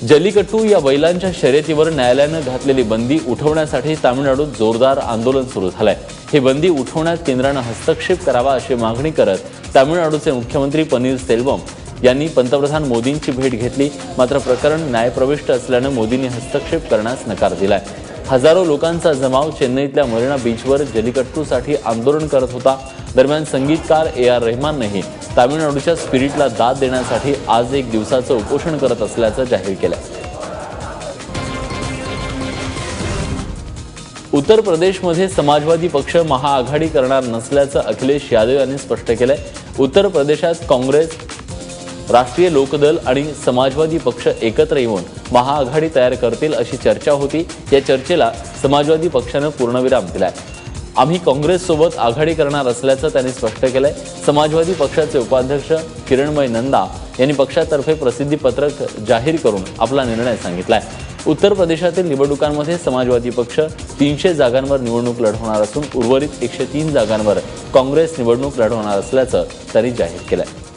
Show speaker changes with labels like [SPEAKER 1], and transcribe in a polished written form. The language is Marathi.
[SPEAKER 1] जल्लीकट्टू या बैलांच्या शर्यतीवर न्यायालयाने घातलेली बंदी उठवण्यासाठी तामिळनाडूत जोरदार आंदोलन सुरू झालंय। ही बंदी उठवण्यात केंद्राने हस्तक्षेप करावा अशी मागणी करत तामिळनाडूचे मुख्यमंत्री पनीरसेल्वम यांनी पंतप्रधान मोदींची भेट घेतली। मात्र प्रकरण न्यायप्रविष्ट असल्याने मोदींनी हस्तक्षेप करण्यास नकार दिलाय। हजारो लोकांचा जमाव चेन्नईतल्या मरीना बीचवर जल्लीकट्टूसाठी आंदोलन करत होता। दरम्यान संगीतकार AR रहमाननेही तामिळनाडूच्या स्पिरिटला दाद देण्यासाठी आज एक दिवसाचं उपोषण करत असल्याचं जाहीर केलं। उत्तर प्रदेशमध्ये समाजवादी पक्ष महाआघाडी करणार नसल्याचं अखिलेश यादव यांनी स्पष्ट केलंय। उत्तर प्रदेशात काँग्रेस, राष्ट्रीय लोकदल आणि समाजवादी पक्ष एकत्र येऊन महाआघाडी तयार करतील अशी चर्चा होती। या चर्चेला समाजवादी पक्षाने पूर्णविराम दिलाय। आम्ही काँग्रेससोबत आघाडी करणार असल्याचं त्यांनी स्पष्ट केलंय। समाजवादी पक्षाचे उपाध्यक्ष किरणमय नंदा यांनी पक्षातर्फे प्रसिद्धी पत्रक जाहीर करून आपला निर्णय सांगितलाय। उत्तर प्रदेशातील निवडणुकांमध्ये समाजवादी पक्ष 300 जागांवर निवडणूक लढवणार असून उर्वरित 103 जागांवर काँग्रेस निवडणूक लढवणार असल्याचं त्यांनी जाहीर केलंय।